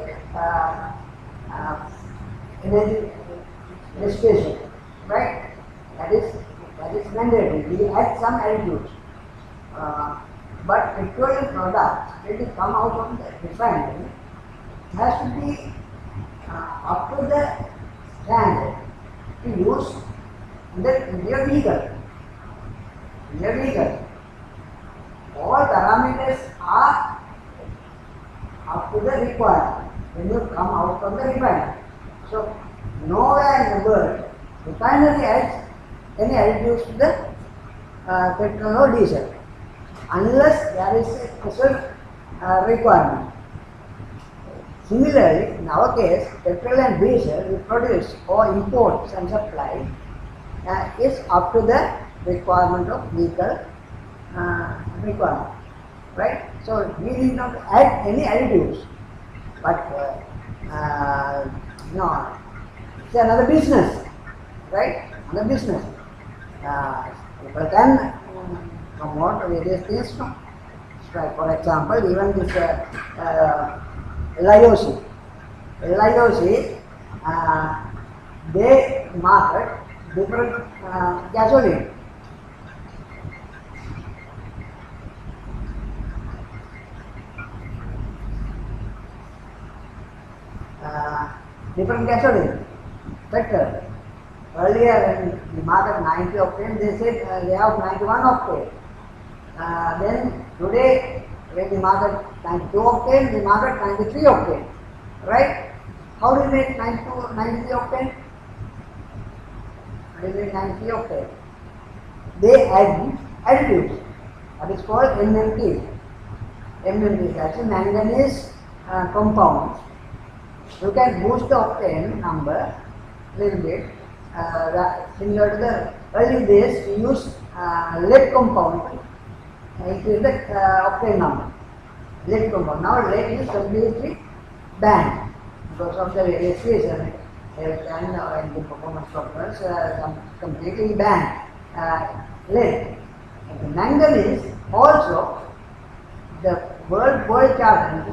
energy dissipation, right? That is that is mandatory. We add some additives. But petroleum products, when they come out of the refinery, has to be up to the standard to use in their vehicle. All parameters are up to the requirement when you come out from the refinery. So nowhere in the world refinery adds any additives to the petrol or diesel unless there is a special requirement. Similarly, in our case, petrol and diesel we produce or import and supply is up to the requirement of vehicle requirement, right? So we need not add any additives, but no, it's another business, right? Another business. People can promote various things. For example, even this LIOC, they market different gasoline. Different gasoline, petrol. Earlier when the market 90 octane, they said they have 91 octane. Then today when the market 92 octane, the market 93 octane, right? How do you make 92, 93 octane? They make 93 octane. They add additives. That is called MMP. MMP, that's a manganese compound. You can boost the octane number a little bit. Similar to the early days, we use lead compound. Increase the octane number. Lead compound. Now lead is completely banned because of the various reasons. And the performance problems completely banned lead. And the manganese also, the world chart,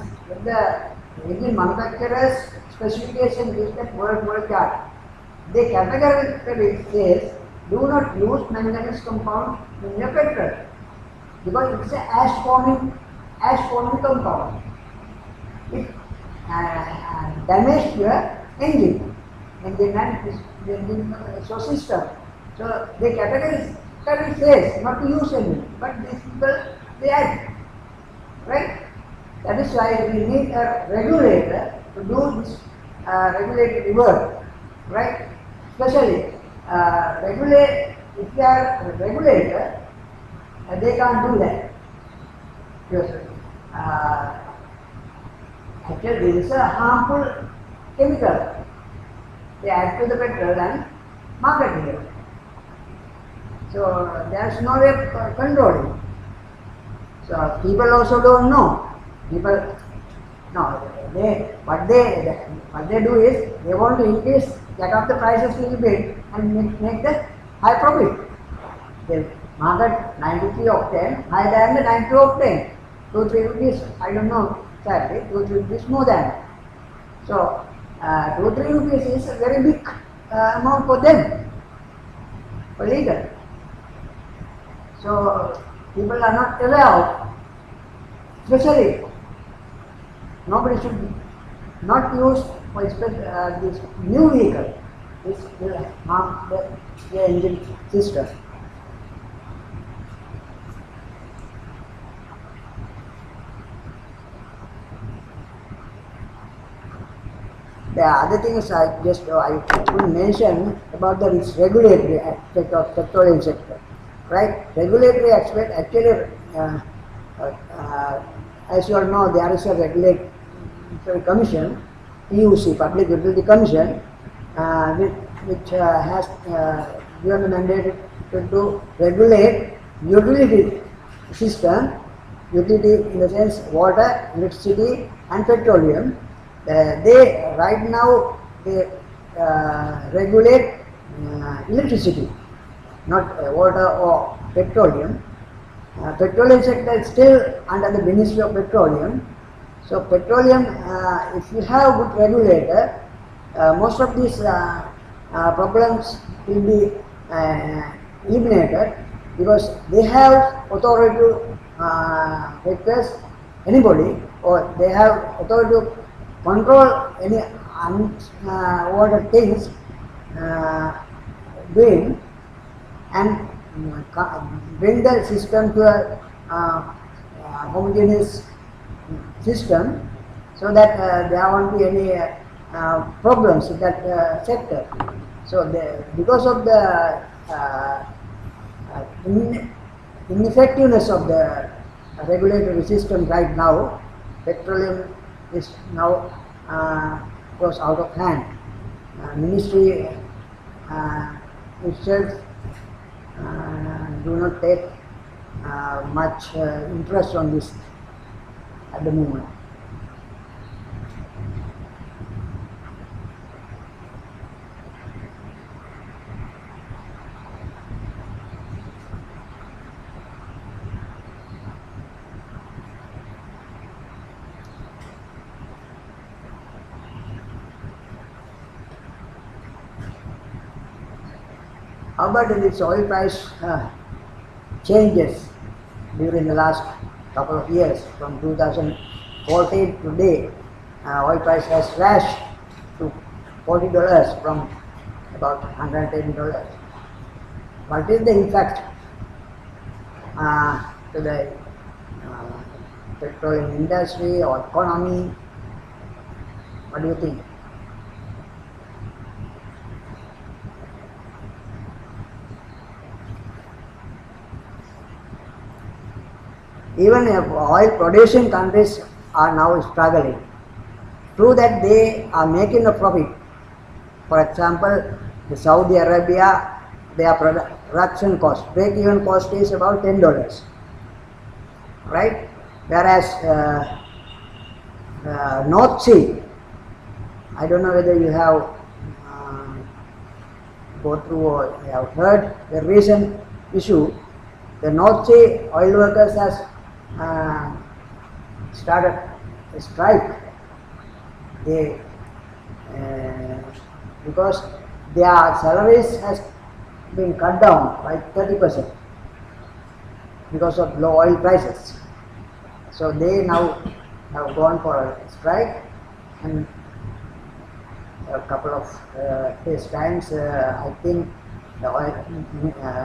the engine manufacturer's specification is that world chart. They categorically says do not use manganese compound in your petrol because it's an ash forming compound. It damages your engine and exhaust system. So they categorically says not to use any, but these people they add, right? That is why we need a regulator to do this regulatory work, right? Especially if they are a regulator, they can't do that. Because actually this is a harmful chemical. They add to the petrol and market it. So there is no way of controlling. So people also don't know. What they do is they want to increase, jack up the prices a little bit and make the high profit. They market 93 octane higher than the 92 octane. 2-3 rupees, I don't know exactly, 2-3 rupees more than. So 2-3 rupees is a very big amount for them, for legal. So people are not allowed, especially nobody should not use for this new vehicle. This will harm the engine system. The other things I could mention about the regulatory aspect of petroleum sector, right? Regulatory aspect actually, as you all know, there is a regulatory commission, PUC, Public Utility Commission, which has given the mandate to regulate utility system, utility in the sense water, electricity and petroleum. They right now regulate electricity, not water or petroleum. Petroleum sector is still under the Ministry of Petroleum. So petroleum, if you have good regulator, most of these problems will be eliminated because they have authority to request anybody, or they have authority to control any unordered things doing, and bring the system to a homogeneous system, so that there won't be any problems in that sector. So because of the ineffectiveness of the regulatory system right now, petroleum is now goes out of hand. Ministry itself do not take much interest on this at the moment. How about this oil price changes during the last couple of years? From 2014 to today, oil price has crashed to $40 from about $110. What is the impact to the petroleum industry or economy? What do you think? Even oil producing countries are now struggling. True that they are making a profit. For example, the Saudi Arabia, their production cost, break-even cost is about $10, right? Whereas North Sea, I don't know whether you have go through or have heard the recent issue. The North Sea oil workers has started a strike. They because their salaries has been cut down by 30% because of low oil prices. So they now have gone for a strike, and a couple of days times, I think the oil,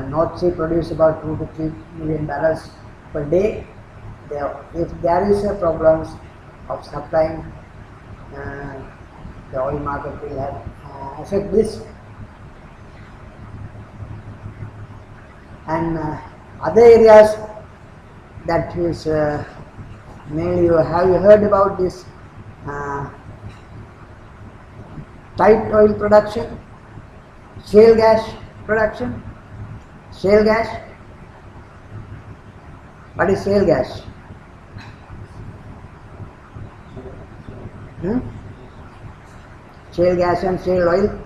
North Sea produce about 2 to 3 million barrels per day. If there is a problems of supplying, the oil market will have affect this. And other areas that is mainly, have you heard about this tight oil production, shale gas production? Shale gas. What is shale gas? Shale gas and shale oil.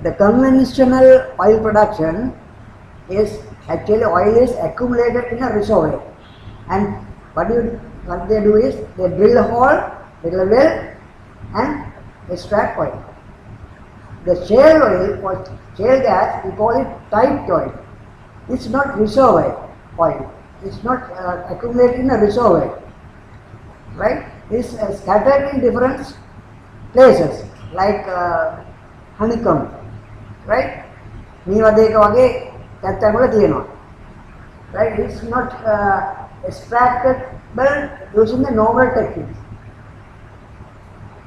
The conventional oil production is actually oil is accumulated in a reservoir, and what they do is they drill a hole, drill a well, and extract oil. The shale oil or shale gas, we call it tight oil. It's not reservoir oil. It's not accumulated in a reservoir, right? It's scattered in different places, like honeycomb, right? Right? It's not extracted using the normal techniques.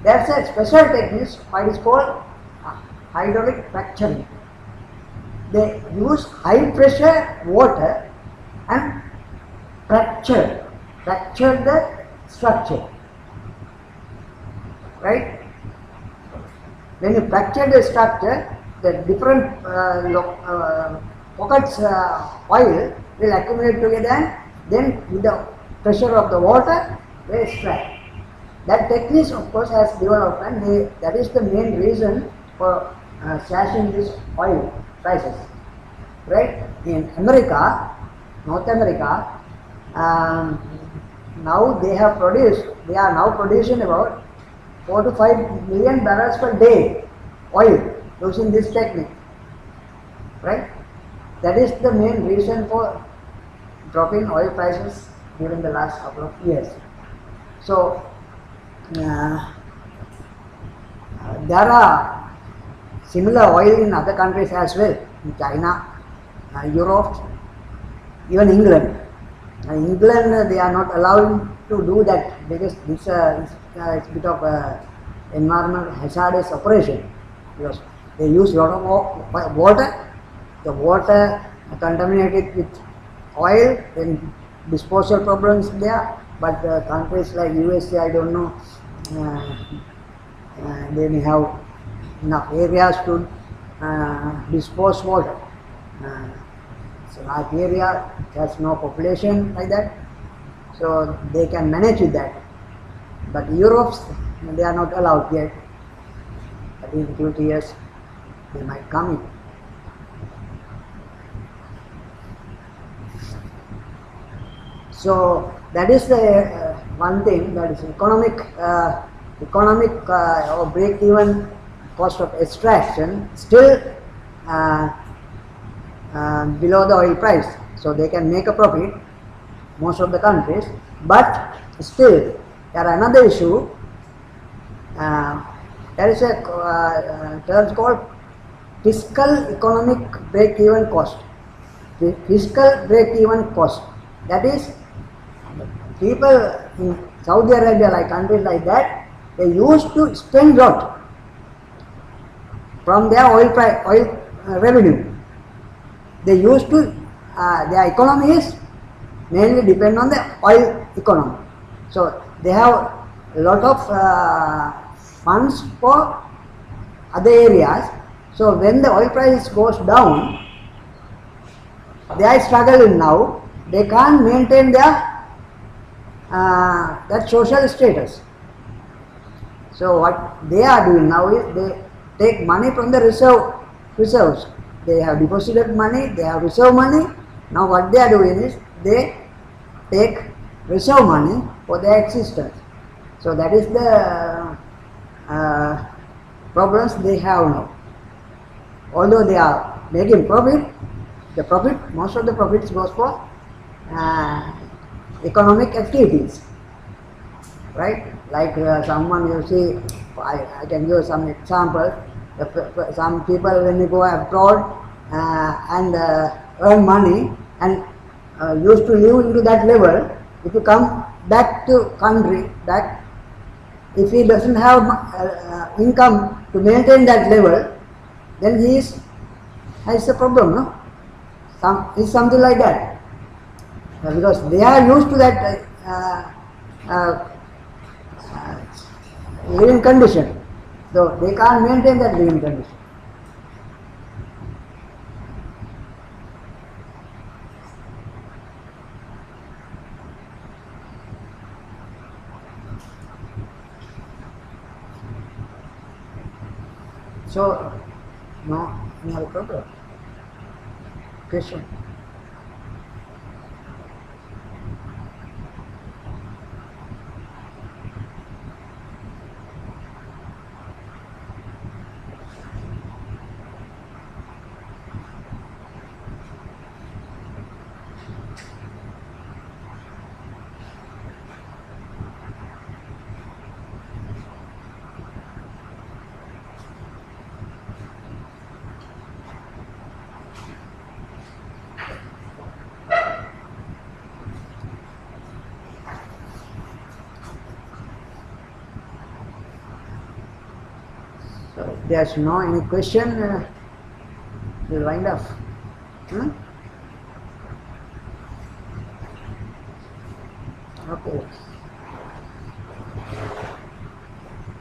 That's a special technique, what is called hydraulic fracturing. They use high pressure water and fracture the structure, right? When you fracture the structure, the different pockets oil will accumulate together, and then with the pressure of the water they extract. That technique, of course, has developed, and that is the main reason for slashing these oil prices, right? In America, North America, now they are now producing about 4 to 5 million barrels per day oil using this technique, right? That is the main reason for dropping oil prices during the last couple of years. So there are similar oil in other countries as well, in China, Europe, even England. England, they are not allowing to do that because this is a bit of environmental hazardous operation, because they use a lot of water. The water contaminated with oil, then disposal problems there. But countries like USA, I don't know, they may have enough areas to dispose water. It's a large area, has no population like that, so they can manage with that. But Europe's, they are not allowed yet. But in 2 years, they might come in. So that is the one thing, that is economic or break-even cost of extraction still below the oil price. So they can make a profit, most of the countries, but still there are another issue. There is a term called fiscal economic break-even cost. The fiscal break-even cost, that is, people in Saudi Arabia, like countries like that, they used to spend lot from their oil revenue. They used to, their economy is mainly depend on the oil economy. So they have a lot of funds for other areas. So when the oil price goes down, they are struggling now. They can't maintain their that social status. So what they are doing now is they take money from the reserves. They have deposited money, they have reserve money. Now what they are doing is they take reserve money for their existence. So that is the problems they have now. Although they are making profit, most of the profits goes for economic activities, right? Like someone, you see, I can give some example. Some people, when you go abroad and earn money and used to live into that level, if you come back to country, if he doesn't have income to maintain that level, then he has a problem, no? It's something like that. Because they are used to that living condition, so they can't maintain that living condition. So, no other problem. Question. So if there's no any question, we'll wind up. Okay.